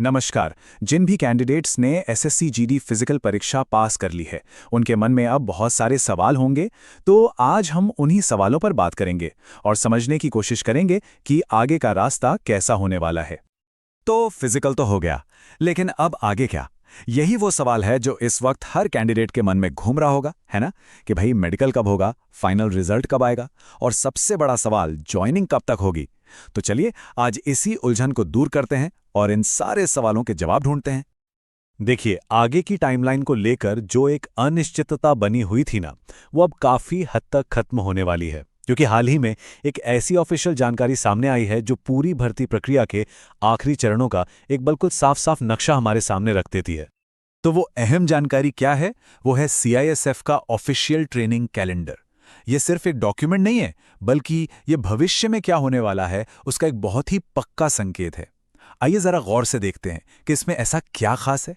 नमस्कार। जिन भी कैंडिडेट्स ने एसएससी जीडी फिजिकल परीक्षा पास कर ली है, उनके मन में अब बहुत सारे सवाल होंगे, तो आज हम उन्हीं सवालों पर बात करेंगे और समझने की कोशिश करेंगे कि आगे का रास्ता कैसा होने वाला है। तो फिजिकल तो हो गया, लेकिन अब आगे क्या? यही वो सवाल है जो इस वक्त हर कैंडिडेट के मन में घूम रहा होगा, है ना? कि भाई मेडिकल कब होगा, फाइनल रिजल्ट कब आएगा, और सबसे बड़ा सवाल ज्वाइनिंग कब तक होगी। तो चलिए आज इसी उलझन को दूर करते हैं और इन सारे सवालों के जवाब ढूंढते हैं। देखिए, आगे की टाइमलाइन को लेकर जो एक अनिश्चितता बनी हुई थी ना, वो अब काफी हद तक खत्म होने वाली है, क्योंकि हाल ही में एक ऐसी ऑफिशियल जानकारी सामने आई है जो पूरी भर्ती प्रक्रिया के आखिरी चरणों का एक बिल्कुल साफ साफ नक्शा हमारे सामने रख देती है। तो वो अहम जानकारी क्या है? वो है सीआईएसएफ का ऑफिशियल ट्रेनिंग कैलेंडर। ये सिर्फ एक डॉक्यूमेंट नहीं है, बल्कि ये भविष्य में क्या होने वाला है उसका एक बहुत ही पक्का संकेत है। आइए जरा गौर से देखते हैं कि इसमें ऐसा क्या खास है।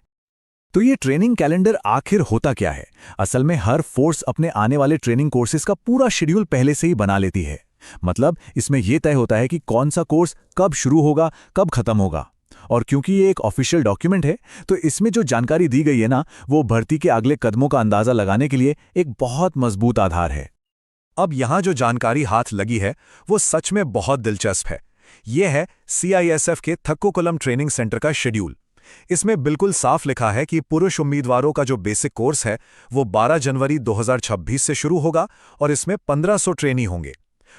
तो ये ट्रेनिंग कैलेंडर आखिर होता क्या है? असल में हर फोर्स अपने आने वाले ट्रेनिंग कोर्सेज का पूरा शेड्यूल पहले से ही बना लेती है। मतलब इसमें यह तय होता है कि कौन सा कोर्स कब शुरू होगा, कब खत्म होगा। और क्योंकि ये एक ऑफिशियल डॉक्यूमेंट है, तो इसमें जो जानकारी दी गई है ना, वो भर्ती के अगले कदमों का अंदाजा लगाने के लिए एक बहुत मजबूत आधार है। अब यहां जो जानकारी हाथ लगी है वो सच में बहुत दिलचस्प है। यह है सीआईएसएफ के थक्कोकुलम ट्रेनिंग सेंटर का शेड्यूल। इसमें बिल्कुल साफ लिखा है कि पुरुष उम्मीदवारों का जो बेसिक कोर्स है वो 12 जनवरी 2026 से शुरू होगा और इसमें 1500 ट्रेनी होंगे।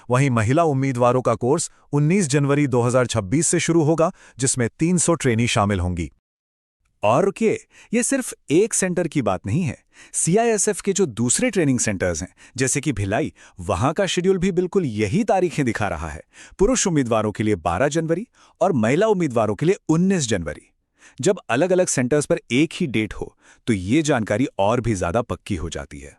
वहीं महिला उम्मीदवारों का कोर्स 19 जनवरी 2026 से शुरू होगा, जिसमें 300 ट्रेनी शामिल होंगी। और ये सिर्फ एक सेंटर की बात नहीं है। सीआईएसएफ के जो दूसरे ट्रेनिंग सेंटर्स हैं, जैसे कि भिलाई, वहां का शेड्यूल भी बिल्कुल यही तारीखें दिखा रहा है। पुरुष उम्मीदवारों के लिए 12 जनवरी और महिला उम्मीदवारों के लिए 19 जनवरी। जब अलग अलग सेंटर्स पर एक ही डेट हो, तो ये जानकारी और भी ज्यादा पक्की हो जाती है।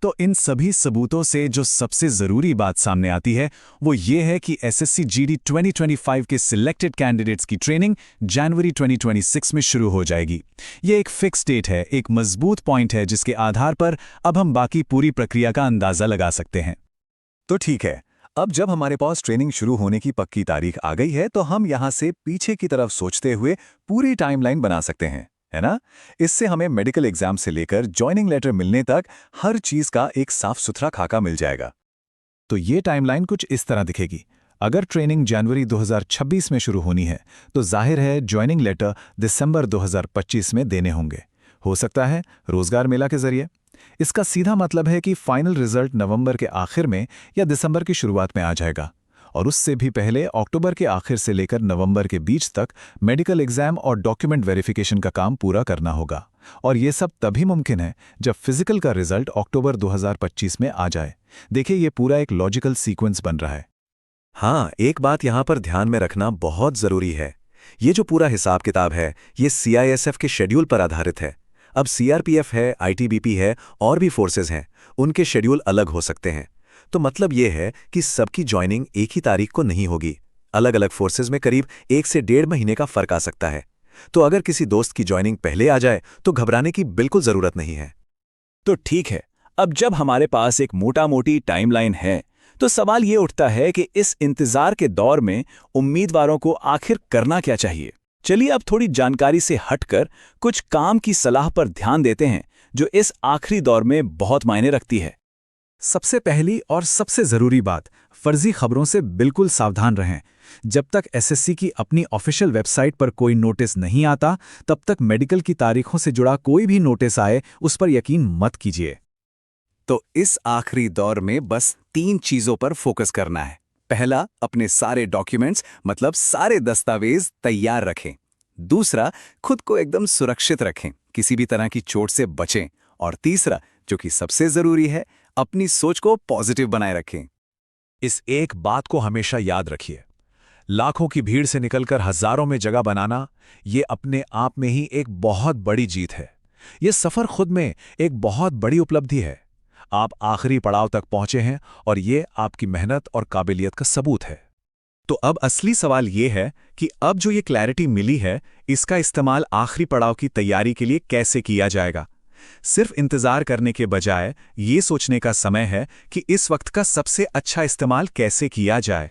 तो इन सभी सबूतों से जो सबसे जरूरी बात सामने आती है, वो ये है कि एसएससी जीडी 2025 के सिलेक्टेड कैंडिडेट्स की ट्रेनिंग जनवरी 2026 में शुरू हो जाएगी। ये एक फिक्स डेट है, एक मजबूत पॉइंट है जिसके आधार पर अब हम बाकी पूरी प्रक्रिया का अंदाजा लगा सकते हैं। तो ठीक है, अब जब हमारे पास ट्रेनिंग शुरू होने की पक्की तारीख आ गई है, तो हम यहां से पीछे की तरफ सोचते हुए पूरी टाइमलाइन बना सकते हैं, है ना? इससे हमें मेडिकल एग्जाम से लेकर ज्वाइनिंग लेटर मिलने तक हर चीज का एक साफ सुथरा खाका मिल जाएगा। तो ये टाइमलाइन कुछ इस तरह दिखेगी। अगर ट्रेनिंग जनवरी 2026 में शुरू होनी है, तो जाहिर है ज्वाइनिंग लेटर दिसंबर 2025 में देने होंगे। हो सकता है रोजगार मेला के जरिए। इसका सीधा मतलब है कि फाइनल रिजल्ट नवंबर के आखिर में या दिसंबर की शुरुआत में आ जाएगा, और उससे भी पहले अक्टूबर के आखिर से लेकर नवंबर के बीच तक मेडिकल एग्जाम और डॉक्यूमेंट वेरिफिकेशन का काम पूरा करना होगा। और ये सब तभी मुमकिन है जब फिजिकल का रिजल्ट अक्टूबर 2025 में आ जाए। देखिए, ये पूरा एक लॉजिकल सीक्वेंस बन रहा है। हाँ, एक बात यहां पर ध्यान में रखना बहुत जरूरी है। ये जो पूरा हिसाब किताब है, ये सीआईएसएफ के शेड्यूल पर आधारित है। अब सीआरपीएफ है, आईटीबीपी है, और भी फोर्सेज हैं, उनके शेड्यूल अलग हो सकते हैं। तो मतलब ये है कि सबकी ज्वाइनिंग एक ही तारीख को नहीं होगी। अलग अलग फोर्सेज में करीब 1 से 1.5 महीने का फर्क आ सकता है। तो अगर किसी दोस्त की ज्वाइनिंग पहले आ जाए तो घबराने की बिल्कुल जरूरत नहीं है। तो ठीक है, अब जब हमारे पास एक मोटा-मोटी टाइमलाइन है, तो सवाल ये उठता है कि इस इंतजार के दौर में उम्मीदवारों को आखिर करना क्या चाहिए। चलिए अब थोड़ी जानकारी से हटकर कुछ काम की सलाह पर ध्यान देते हैं, जो इस आखिरी दौर में बहुत मायने रखती है। सबसे पहली और सबसे जरूरी बात, फर्जी खबरों से बिल्कुल सावधान रहें। जब तक एसएससी की अपनी ऑफिशियल वेबसाइट पर कोई नोटिस नहीं आता, तब तक मेडिकल की तारीखों से जुड़ा कोई भी नोटिस आए, उस पर यकीन मत कीजिए। तो इस आखिरी दौर में बस 3 चीजों पर फोकस करना है। पहला, अपने सारे डॉक्यूमेंट्स मतलब सारे दस्तावेज तैयार रखें। दूसरा, खुद को एकदम सुरक्षित रखें, किसी भी तरह की चोट से बचें। और तीसरा, जो कि सबसे जरूरी है, अपनी सोच को पॉजिटिव बनाए रखें। इस एक बात को हमेशा याद रखिए, लाखों की भीड़ से निकलकर हजारों में जगह बनाना, ये अपने आप में ही एक बहुत बड़ी जीत है। ये सफर खुद में एक बहुत बड़ी उपलब्धि है। आप आखिरी पड़ाव तक पहुंचे हैं और ये आपकी मेहनत और काबिलियत का सबूत है। तो अब असली सवाल ये है कि अब जो ये क्लैरिटी मिली है, इसका इस्तेमाल आखिरी पड़ाव की तैयारी के लिए कैसे किया जाएगा। सिर्फ इंतजार करने के बजाय ये सोचने का समय है कि इस वक्त का सबसे अच्छा इस्तेमाल कैसे किया जाए।